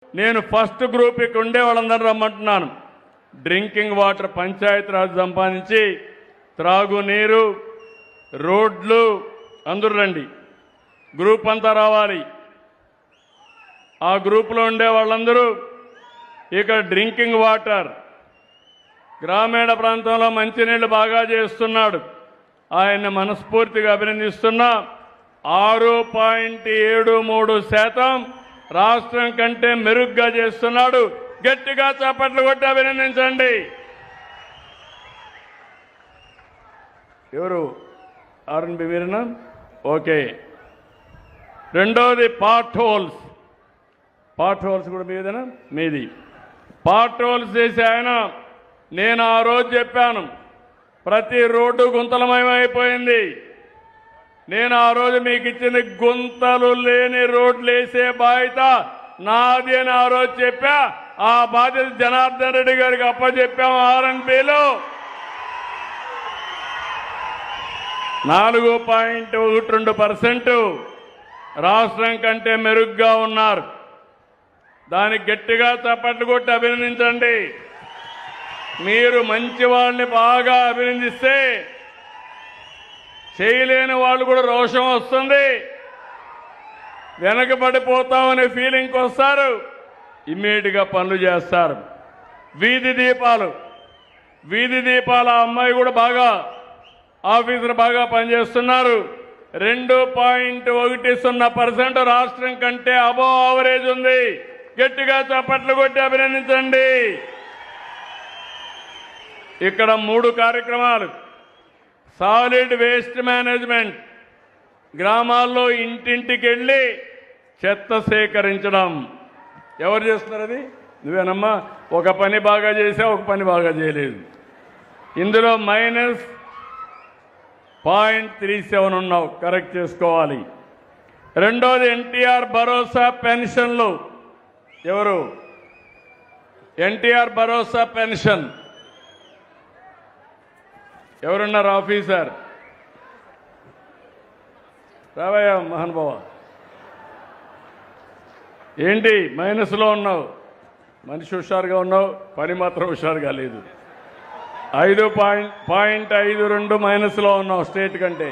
నేను first group ఇక్కడ ఉండే వాళ్ళందరూ రమ్మంటున్నాను. డ్రింకింగ్ వాటర్ పంచాయతీరాజ్ సంపాదించి త్రాగునీరు, రోడ్లు అందరూ రండి. గ్రూప్ అంతా రావాలి. ఆ గ్రూప్లో ఉండే వాళ్ళందరూ ఇక్కడ డ్రింకింగ్ వాటర్, గ్రామీణ ప్రాంతంలో మంచినీళ్ళు బాగా చేస్తున్నాడు. ఆయన్ని మనస్ఫూర్తిగా అభినందిస్తున్నా. 6.73% రాష్ట్రం కంటే మెరుగ్గా చేస్తున్నాడు. గట్టిగా చప్పట్లు కొట్టి అభినందించండి. ఎవరు? ఆర్ఎన్బి వీరనా? ఓకే. రెండోది పార్ట్ హోల్స్. పార్ట్ హోల్స్ కూడా మీదేనా? మీది. పార్ట్ హోల్స్ చేసి ఆయన, నేను ఆ రోజు చెప్పాను ప్రతి రోడ్డు గుంతలమయమైపోయింది. నేను ఆ రోజు మీకు ఇచ్చింది గుంతలు లేని రోడ్లు వేసే బాధ్యత నాది అని ఆ రోజు చెప్పా. ఆ బాధ్యత జనార్దన్ రెడ్డి గారికి అప్పచెప్పాము. ఆర్ఎన్బిలో 4.12% రాష్ట్రం కంటే మెరుగ్గా ఉన్నారు. దానికి గట్టిగా చప్పట్లు కొట్టి అభినందించండి. మీరు మంచి వాళ్ళని బాగా అభినందిస్తే చేయలేని వాళ్ళు కూడా రోషం వస్తుంది, వెనకబడిపోతామనే ఫీలింగ్కి వస్తారు, ఇమ్మీడియట్గా పనులు చేస్తారు. వీధి దీపాల అమ్మాయి కూడా బాగా ఆఫీసర్ బాగా పనిచేస్తున్నారు. 2.10% రాష్ట్రం కంటే అబోవ్ యావరేజ్ ఉంది. గట్టిగా చప్పట్లు కొట్టి అభినందించండి. ఇక్కడ 3 కార్యక్రమాలు. సాలిడ్ వేస్ట్ మేనేజ్మెంట్, గ్రామాల్లో ఇంటింటికి వెళ్ళి చెత్త సేకరించడం. ఎవరు చేస్తున్నారు అది? నువ్వేనమ్మా. ఒక పని బాగా చేసావు, ఒక పని బాగా చేయలేదు. ఇందులో -0.37 ఉన్నావు, కరెక్ట్ చేసుకోవాలి. రెండోది ఎన్టీఆర్ భరోసా పెన్షన్లు. ఎవరు? ఎన్టీఆర్ భరోసా పెన్షన్ ఎవరున్నారు? ఆఫీసర్ రావయ్యా మహానుభావ. ఏంటి మైనస్లో ఉన్నావు? మనిషి హుషారుగా ఉన్నావు, పని మాత్రం హుషారుగా లేదు. 5.52 మైనస్లో ఉన్నావు స్టేట్ కంటే.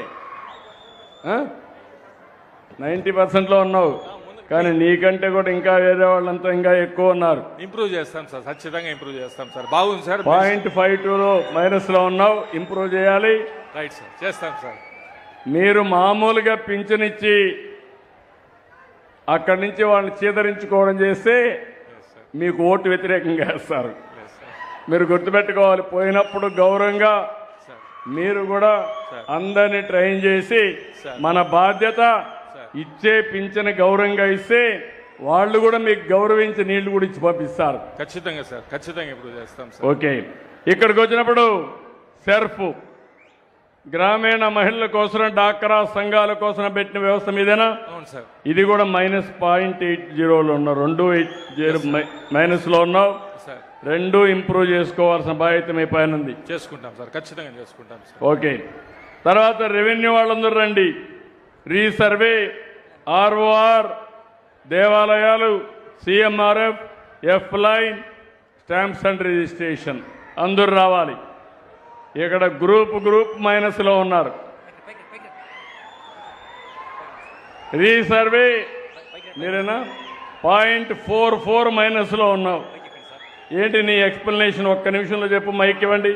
90%లో ఉన్నావు, కానీ నీకంటే కూడా ఇంకా వేరే వాళ్ళంతా ఇంకా ఎక్కువ ఉన్నారు. ఇంప్రూవ్ చేస్తాం సార్, ఖచ్చితంగా ఇంప్రూవ్ చేస్తాం సార్. బాగుంది సార్. 0.52లో మైనస్లో ఉన్నావు, ఇంప్రూవ్ చేయాలి. రైట్ సార్, చేస్తాం సార్. మీరు మామూలుగా పింఛనిచ్చి అక్కడి నుంచి వాళ్ళని చీదరించుకోవడం చేస్తే మీకు ఓటు వ్యతిరేకంగా వేస్తారు. మీరు గుర్తుపెట్టుకోవాలి. పోయినప్పుడు గౌరవంగా మీరు కూడా అందరినీ ట్రైన్ చేసి, మన బాధ్యత ఇచ్చే పింఛను గౌరవంగా ఇస్తే వాళ్ళు కూడా మీకు గౌరవించి నీళ్లు కూడా ఇచ్చి పంపిస్తారు. ఖచ్చితంగా సార్, ఖచ్చితంగా ఇంప్రూవ్ చేస్తాం సార్. ఓకే. ఇక్కడికి వచ్చినప్పుడు సెర్ఫ్, గ్రామీణ మహిళల కోసం, డాక్రా సంఘాల కోసం పెట్టిన వ్యవస్థ మీదేనా? అవును సార్. ఇది కూడా -0.80లో ఉన్నావు. 2.80 మైనస్లో ఉన్నావు. రెండు ఇంప్రూవ్ చేసుకోవాల్సిన బాధ్యత మీ పైన ఉంది. చేసుకుంటాం సార్, ఖచ్చితంగా చేసుకుంటాం సార్. ఓకే. తర్వాత రెవెన్యూ వాళ్ళందరూ రండి. రీసర్వే, ఆర్ఓఆర్, దేవాలయాలు, CMRF, F line, stamps and registration అందరూ రావాలి. ఇక్కడ గ్రూప్ మైనస్లో ఉన్నారు. రీసర్వే మీరేనా? 0.44 మైనస్లో ఉన్నావు. ఏంటి నీ ఎక్స్ప్లెనేషన్? ఒక్క నిమిషంలో చెప్పు. మైక్ ఇవ్వండి,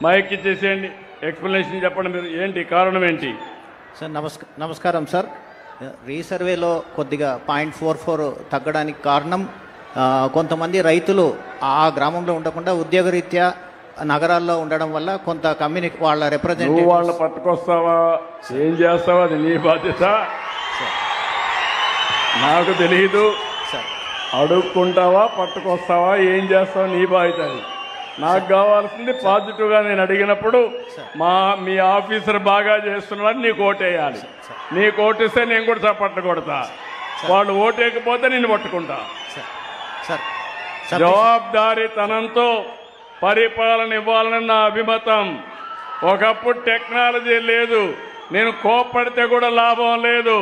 మైక్ ఇచ్చేసేయండి. ఎక్స్ప్లెనేషన్ చెప్పండి. మీరు ఏంటి కారణం ఏంటి? సార్ నమస్కారం సార్. రీసర్వేలో కొద్దిగా 0.44 తగ్గడానికి కారణం కొంతమంది రైతులు ఆ గ్రామంలో ఉండకుండా ఉద్యోగరీత్యా నగరాల్లో ఉండడం వల్ల కొంత కమ్యూనిటీ వాళ్ళ రిప్రజెంటేటివ్ వాళ్ళని పట్టుకొస్తావా, ఏం చేస్తావా, అది నీ బాధ్యత. నాకు తెలియదు. అడుక్కుంటావా, పట్టుకొస్తావా, ఏం చేస్తావా, నీ బాధ్యత. అది నాకు కావాల్సింది పాజిటివ్గా నేను అడిగినప్పుడు మీ ఆఫీసర్ బాగా చేస్తున్నారని నీకు ఓటేయాలి. నీకు ఓటేస్తే నేను కూడా చప్పట్లు కొడతా. వాళ్ళు ఓటేయకపోతే నేను పట్టుకుంటా. జవాబుదారీతనంతో పరిపాలన ఇవ్వాలని నా అభిమతం. ఒకప్పుడు టెక్నాలజీ లేదు, నేను కోప్పడితే కూడా లాభం లేదు.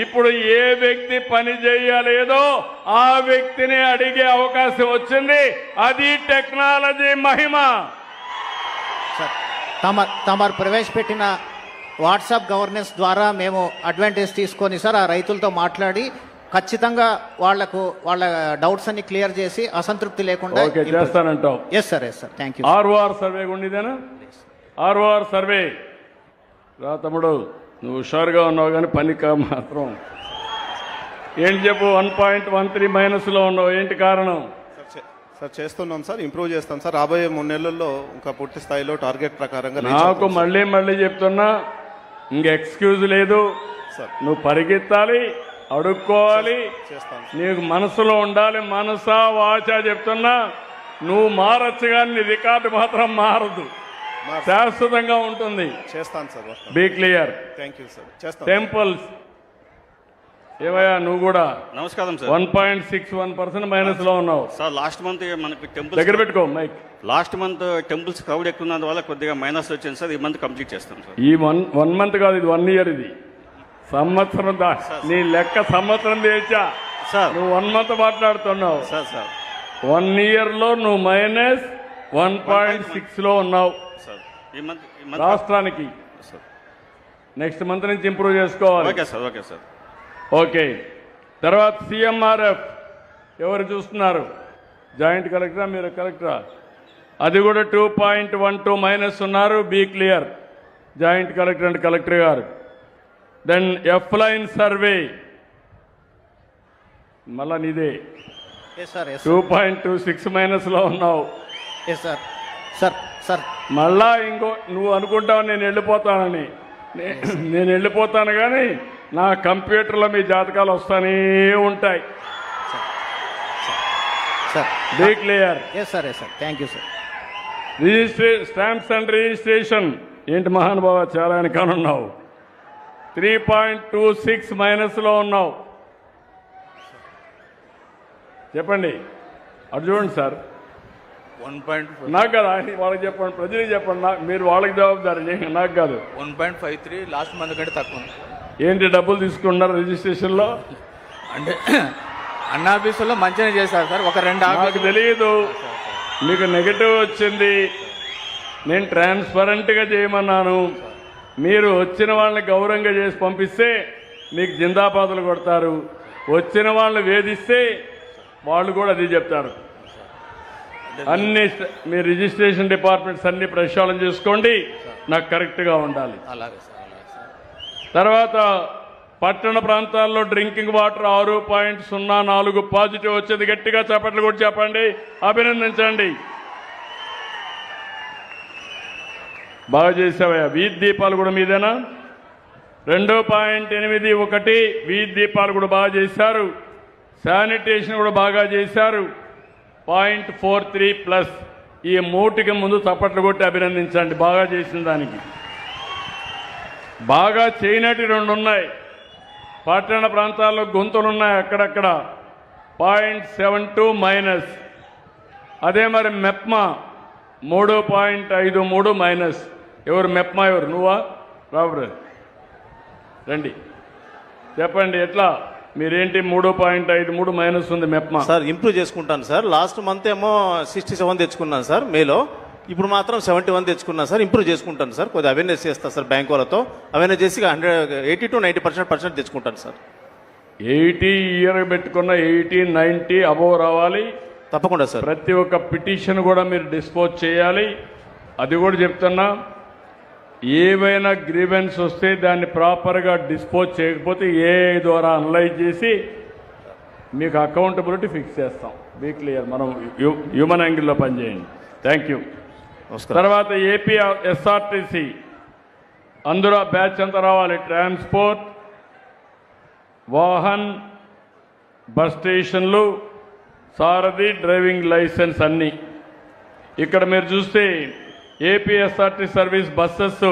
ఇప్పుడు ఏ వ్యక్తి పని చేయలేదో ఆ వ్యక్తిని అడిగే అవకాశం వచ్చింది. అది టెక్నాలజీ మహిమ. సార్ తమరు ప్రవేశపెట్టిన వాట్సాప్ గవర్నెన్స్ ద్వారా మేము అడ్వాంటేజ్ తీసుకొని సార్ ఆ రైతులతో మాట్లాడి ఖచ్చితంగా వాళ్ళ డౌట్స్ అన్ని క్లియర్ చేసి అసంతృప్తి లేకుండా ఓకే చేస్తానంటావు. Yes sir thank you. ROR survey ఉండేదేనా? ఆర్ఓఆర్ సర్వే రా తమ్ముడు, నువ్వు హుషారుగా ఉన్నావు కానీ పనికి మాత్రం ఏంటి చెప్పు. 1.13 మైనస్లో ఉన్నావు, ఏంటి కారణం? సార్ చేస్తున్నాం సార్, ఇంప్రూవ్ చేస్తాం సార్. రాబోయే 3 నెలల్లో ఇంకా పూర్తి స్థాయిలో టార్గెట్ ప్రకారంగా నాకు మళ్ళీ చెప్తున్నా, ఇంక ఎక్స్క్యూజ్ లేదు. సార్ నువ్వు పరిగెత్తాలి, అడుక్కోవాలి, చేస్తాను. నీకు మనసులో ఉండాలి. మనసా వాచా చెప్తున్నా, నువ్వు మారచ్చు కానీ నీ రికార్డు మాత్రం మారదు, శాశ్వతంగా ఉంటుంది. చేస్తాను sir. Be clear. Thank you sir. చేస్తాను. టెంపుల్స్ ఏవయ్యా నువ్వు కూడా నమస్కారం సార్. 1.61% మైనస్ లో ఉన్నావు సార్ లాస్ట్ మంత్ మనకి టెంపుల్స్ దగ్గర పెట్టుకో mike. Last month temples crowd ఎక్కువ ఉన్నందు వల్ల కొద్దిగా మైనస్ వచ్చింది సార్. ఈ మంత్ కంప్లీట్ చేస్తాం సార్. ఈ వన్ మంత్ కాదు, ఇది 1 ఇయర్. ఇది సంవత్సరం నీ లెక్క సంవత్సరం తెచ్చా సార్. నువ్వు 1 మంత్ మాట్లాడుతున్నావు. సార్ సార్ 1 ఇయర్ లో నువ్వు -1.6 లో ఉన్నావు సార్. ఈ మంత్ రాష్ట్రానికి. సార్ నెక్స్ట్ మంత్ నుంచి ఇంప్రూవ్ చేసుకోవాలి. Okay sir. Okay sir. Okay. తర్వాత సిఎంఆర్ఎఫ్ ఎవరు చూస్తున్నారు? జాయింట్ కలెక్టరా మీరు కలెక్టరా? అది కూడా 2.12 మైనస్ ఉన్నారు. Be clear joint collector and collector గారు. దెన్ ఎఫ్ లైన్ సర్వే మళ్ళా నీదే ఎస్ సార్ 2.26 మైనస్ లో ఉన్నావు. Yes sir. సార్ సార్ మళ్ళా ఇంకో నువ్వు అనుకుంటావు నేను వెళ్ళిపోతానని. నేను వెళ్ళిపోతాను కానీ నా కంప్యూటర్లో మీ జాతకాలు వస్తానే ఉంటాయి. Sir be clear. Yes sir thank you sir. Stamps and registration ఏంటి మహానుభావ, చాలా వెనకాలన్నావు. 3.26 మైనస్ లో ఉన్నావు. చెప్పండి, అటు చూడండి సార్. 1.5 నాకు కదా, వాళ్ళకి చెప్పండి, ప్రజలకు చెప్పండి. మీరు వాళ్ళకి జవాబుదారు, నాకు కాదు. 1.53 లాస్ట్ మంత్ కంటే తక్కువ. ఏంటి డబ్బులు తీసుకున్నారు రిజిస్ట్రేషన్లో? అంటే అన్న ఆఫీసులో మంచిగా చేశారు సార్. ఒక 2 నాకు తెలియదు, మీకు నెగటివ్ వచ్చింది. నేను ట్రాన్స్పరెంట్గా చేయమన్నాను. మీరు వచ్చిన వాళ్ళని గౌరవంగా చేసి పంపిస్తే మీకు జిందాబాదులు కొడతారు. వచ్చిన వాళ్ళని వేధిస్తే వాళ్ళు కూడా అది చెప్తారు. అన్ని మీ రిజిస్ట్రేషన్ డిపార్ట్మెంట్స్ అన్ని ప్రక్షాళన చేసుకోండి, నాకు కరెక్ట్గా ఉండాలి. అలాగే సార్. అలాగే సార్. తర్వాత పట్టణ ప్రాంతాల్లో డ్రింకింగ్ వాటర్ 6.04 పాజిటివ్ వచ్చేది. గట్టిగా చప్పట్లు కూడా చెప్పండి, అభినందించండి. బాగా చేసావయ్యా. వీధి దీపాలు కూడా మీదేనా? 2.81 వీధి దీపాలు కూడా బాగా చేశారు. శానిటేషన్ కూడా బాగా చేశారు. 0.43+. ఈ 3కి ముందు చప్పట్లు కొట్టి అభినందించండి బాగా చేసిన దానికి. బాగా చేయనట్టు 2 ఉన్నాయి. పట్టణ ప్రాంతాల్లో గుంతలున్నాయి అక్కడక్కడ. 0.72 మైనస్. అదే మరి మెప్మా 3.53 మైనస్. ఎవరు మెప్మా? ఎవరు? నువ్వా? రాబు రండి చెప్పండి ఎట్లా. మీరేంటి 3.53 మైనస్ ఉంది మెప్మా? సార్ ఇంప్రూవ్ చేసుకుంటాను సార్. లాస్ట్ మంత్ ఏమో 67 తెచ్చుకున్నాను సార్ మేలో. ఇప్పుడు మాత్రం 71 తెచ్చుకున్నాను సార్. ఇంప్రూవ్ చేసుకుంటాను సార్. కొద్దిగా అవేర్నెస్ చేస్తాను సార్ బ్యాంక్ వాళ్ళతో. అవేర్నెస్ చేసి 80 to 90% తెచ్చుకుంటాను సార్. 80 ఇయర్ పెట్టుకున్న 80, 90 అబోవ్ రావాలి తప్పకుండా సార్. ప్రతి ఒక్క పిటిషన్ కూడా మీరు డిస్పోజ్ చేయాలి. అది కూడా చెప్తున్నా, ఏవైనా గ్రీవెన్స్ వస్తే దాన్ని ప్రాపర్గా డిస్పోజ్ చేయకపోతే ఏఐ ద్వారా అనలైజ్ చేసి మీకు అకౌంటబిలిటీ ఫిక్స్ చేస్తాం. Be clear. మనం హ్యూమన్ యాంగిల్లో పనిచేయండి. Thank you. తర్వాత ఏపీ ఎస్ఆర్టీసీ అందరూ ఆ బ్యాచ్ అంతా రావాలి. ట్రాన్స్పోర్ట్, వాహన్, బస్ స్టేషన్లు, సారథి, డ్రైవింగ్ లైసెన్స్ అన్నీ. ఇక్కడ మీరు చూస్తే ఏపీ ఎస్ఆర్టీ సర్వీస్ బస్సెస్